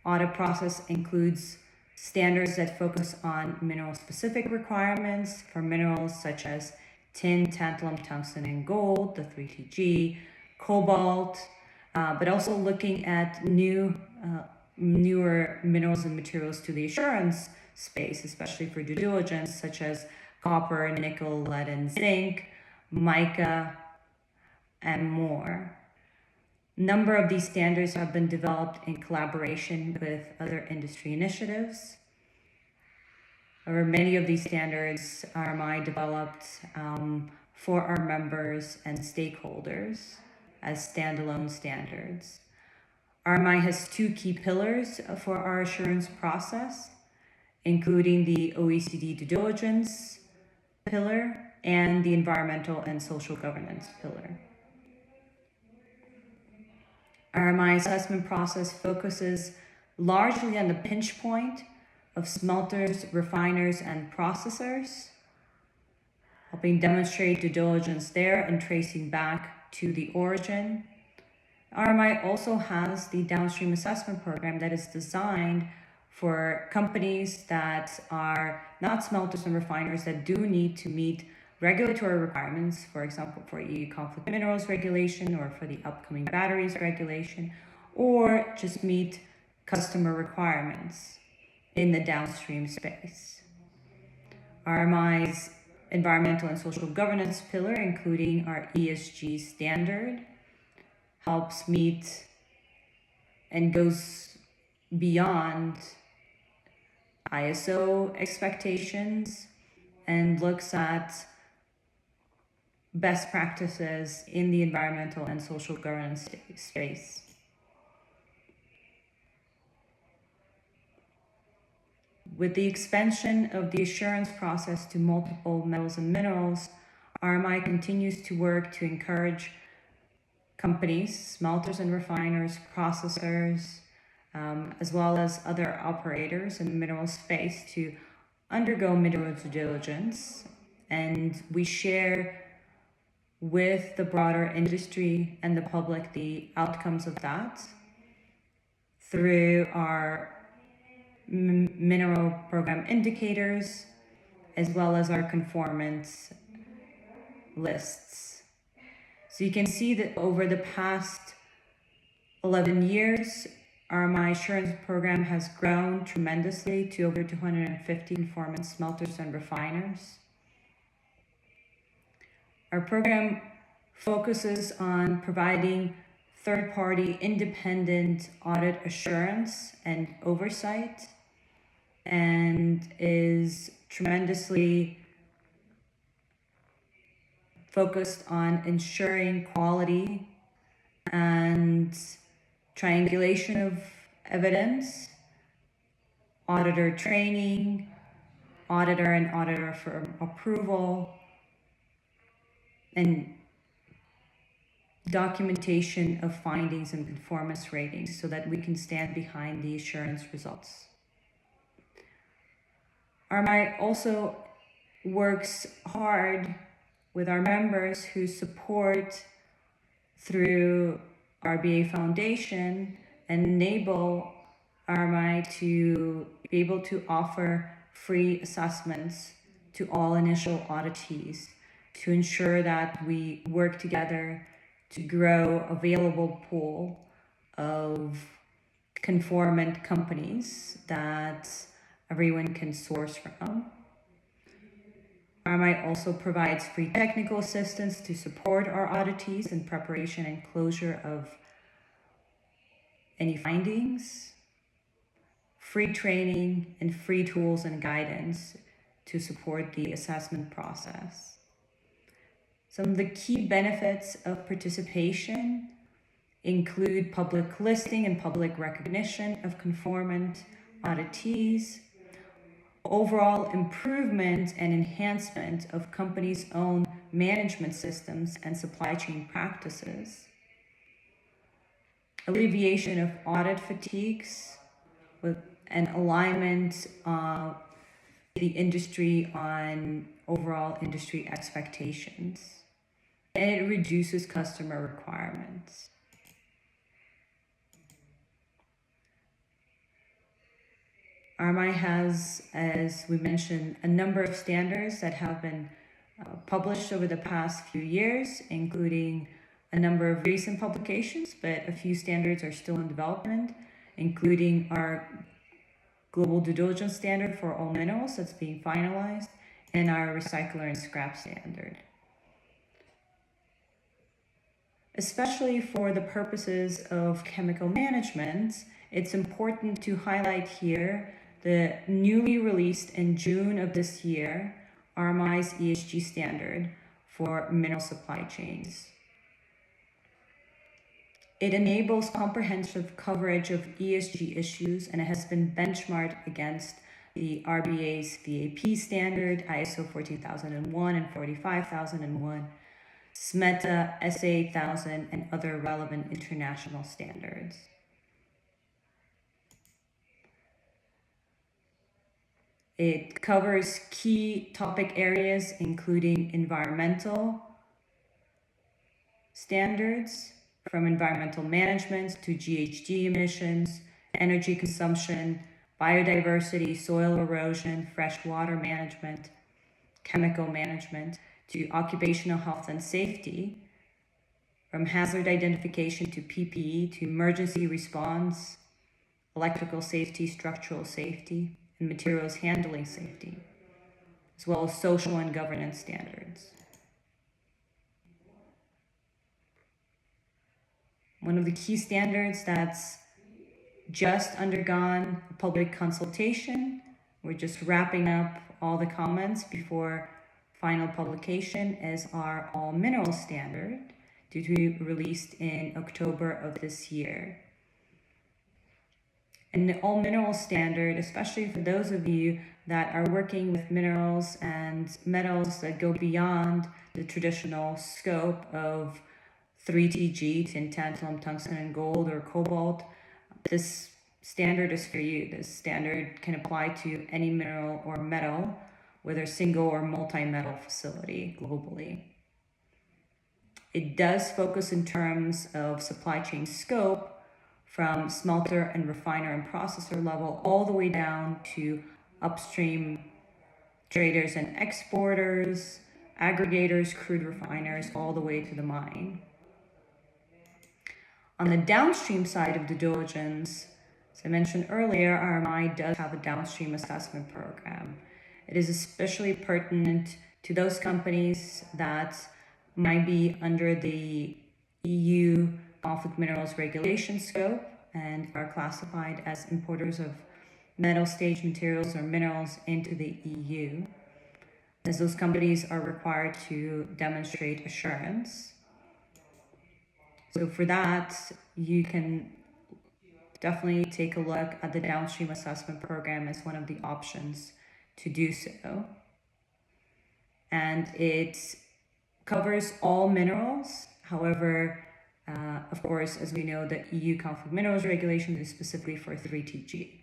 audit process includes standards that focus on mineral-specific requirements for minerals such as tin, tantalum, tungsten, and gold, the 3TG, cobalt, but also looking at newer minerals and materials to the assurance space, especially for due diligence, such as copper, nickel, lead, and zinc, mica, and more. A number of these standards have been developed in collaboration with other industry initiatives. However, many of these standards RMI developed for our members and stakeholders as standalone standards. RMI has two key pillars for our assurance process, including the OECD due diligence pillar and the environmental and social governance pillar. RMI assessment process focuses largely on the pinch point of smelters, refiners, and processors, helping demonstrate due diligence there and tracing back to the origin. RMI also has the downstream assessment program that is designed for companies that are not smelters and refiners that do need to meet regulatory requirements, for example, for EU conflict minerals regulation or for the upcoming batteries regulation, or just meet customer requirements in the downstream space. RMI's environmental and social governance pillar, including our ESG standard, helps meet and goes beyond ISO expectations and looks at best practices in the environmental and social governance space. With the expansion of the assurance process to multiple metals and minerals, RMI continues to work to encourage companies, smelters and refiners, processors, as well as other operators in the mineral space to undergo mineral due diligence. And we share with the broader industry and the public the outcomes of that through our mineral program indicators, as well as our conformance lists. So you can see that over the past 11 years, RMI assurance program has grown tremendously to over 250 conformance smelters and refiners. Our program focuses on providing third-party independent audit assurance and oversight, and is tremendously focused on ensuring quality and triangulation of evidence, auditor training, auditor and auditor firm approval, and documentation of findings and conformance ratings so that we can stand behind the assurance results. RMI also works hard with our members who support through RBA Foundation and enable RMI to be able to offer free assessments to all initial auditees to ensure that we work together to grow available pool of conformant companies that everyone can source from. RMI also provides free technical assistance to support our auditees in preparation and closure of any findings, free training, and free tools and guidance to support the assessment process. Some of the key benefits of participation include public listing and public recognition of conformant auditees, overall improvement and enhancement of companies' own management systems and supply chain practices, alleviation of audit fatigues with an alignment of the industry on overall industry expectations, and it reduces customer requirements. RMI has, as we mentioned, a number of standards that have been published over the past few years, including a number of recent publications, but a few standards are still in development, including our global due diligence standard for all minerals that's being finalized, and our recycler and scrap standard. Especially for the purposes of chemical management, it's important to highlight here the newly released in June of this year, RMI's ESG standard for mineral supply chains. It enables comprehensive coverage of ESG issues, and it has been benchmarked against the RBA's VAP standard, ISO 14001 and 45001, SMETA, SA8000, and other relevant international standards. It covers key topic areas, including environmental standards, from environmental management to GHG emissions, energy consumption, biodiversity, soil erosion, freshwater management, chemical management, to occupational health and safety, from hazard identification to PPE to emergency response, electrical safety, structural safety, and materials handling safety, as well as social and governance standards. One of the key standards that's just undergone a public consultation, we're just wrapping up all the comments before final publication, is our all minerals standard, due to be released in October of this year. And the all minerals standard, especially for those of you that are working with minerals and metals that go beyond the traditional scope of 3TG, tin, tantalum, tungsten, and gold, or cobalt, this standard is for you. This standard can apply to any mineral or metal, whether single or multi-metal facility globally. It does focus in terms of supply chain scope from smelter and refiner and processor level all the way down to upstream traders and exporters, aggregators, crude refiners, all the way to the mine. On the downstream side of due diligence, as I mentioned earlier, RMI does have a downstream assessment program. It is especially pertinent to those companies that might be under the EU conflict minerals regulation scope and are classified as importers of metal stage materials or minerals into the EU, as those companies are required to demonstrate assurance. So for that, you can definitely take a look at the downstream assessment program as one of the options to do so. And it covers all minerals. However, of course, as we know, the EU conflict minerals regulation is specifically for 3TG.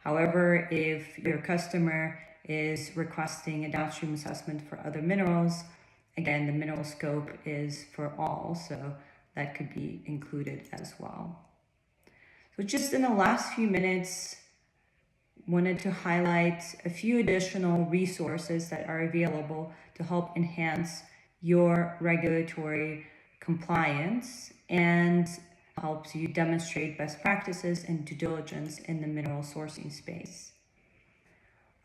However, if your customer is requesting a downstream assessment for other minerals, again, the mineral scope is for all, so that could be included as well. So just in the last few minutes, wanted to highlight a few additional resources that are available to help enhance your regulatory compliance and helps you demonstrate best practices and due diligence in the mineral sourcing space.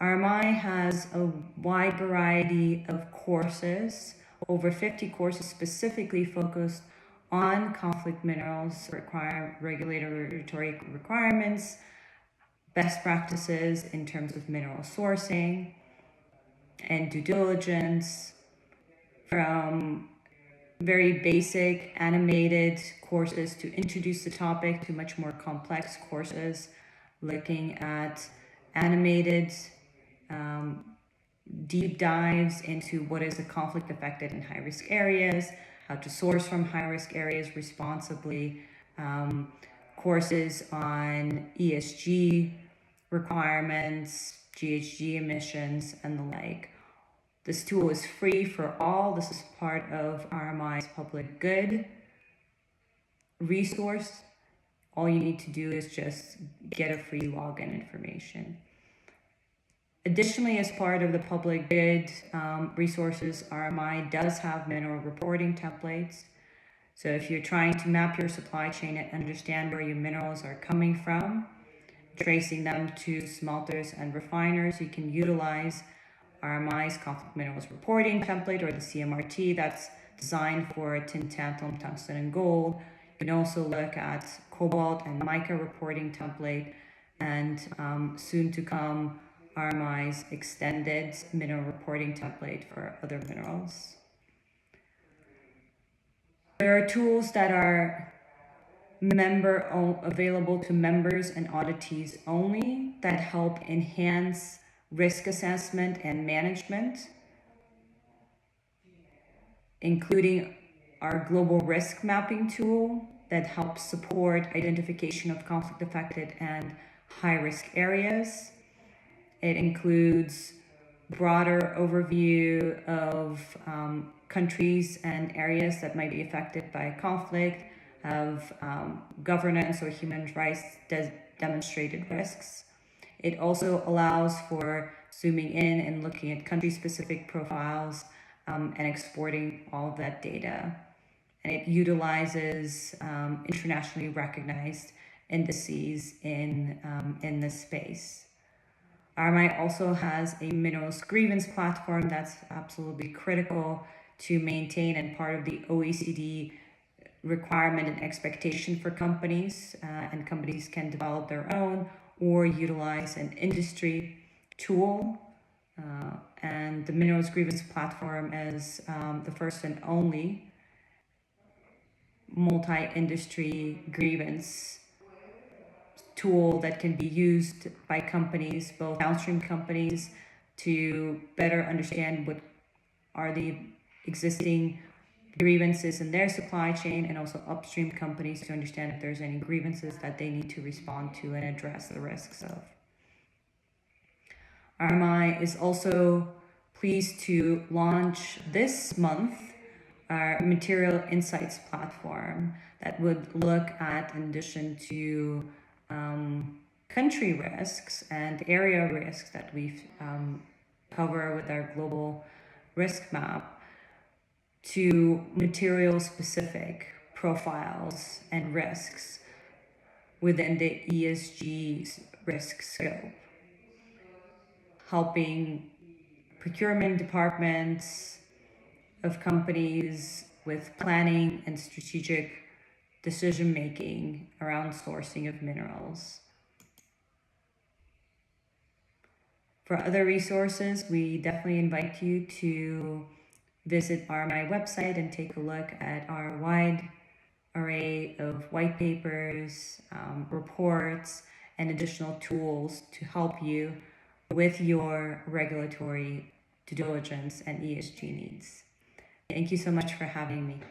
RMI has a wide variety of courses, over 50 courses specifically focused on conflict minerals, regulatory requirements, best practices in terms of mineral sourcing and due diligence, from very basic animated courses to introduce the topic to much more complex courses looking at animated deep dives into what is a conflict affected and high risk areas, how to source from high risk areas responsibly, courses on ESG requirements, GHG emissions, and the like. This tool is free for all. This is part of RMI's public good resource. All you need to do is just get a free login information. Additionally, as part of the public good resources, RMI does have mineral reporting templates. So if you're trying to map your supply chain and understand where your minerals are coming from, tracing them to smelters and refiners, you can utilize RMI's conflict minerals reporting template, or the CMRT, that's designed for tin, tantalum, tungsten, and gold. You can also look at cobalt and mica reporting template, and soon to come, RMI's extended mineral reporting template for other minerals. There are tools that are available to members and auditees only that help enhance risk assessment and management, including our global risk mapping tool that helps support identification of conflict affected and high risk areas. It includes broader overview of countries and areas that might be affected by conflict, of governance or human rights demonstrated risks. It also allows for zooming in and looking at country-specific profiles and exporting all of that data. And it utilizes internationally recognized indices in this space. RMI also has a minerals grievance platform that's absolutely critical to maintain and part of the OECD requirement and expectation for companies, and companies can develop their own or utilize an industry tool. And the minerals grievance platform is the first and only multi-industry grievance tool that can be used by companies, both downstream companies, to better understand what are the existing grievances in their supply chain, and also upstream companies to understand if there's any grievances that they need to respond to and address the risks of. RMI is also pleased to launch this month our material insights platform that would look at, in addition to country risks and area risks that we cover with our global risk map, to material specific profiles and risks within the ESG risk scope, helping procurement departments of companies with planning and strategic decision making around sourcing of minerals. For other resources, we definitely invite you to visit RMI website and take a look at our wide array of white papers, reports, and additional tools to help you with your regulatory due diligence and ESG needs. Thank you so much for having me.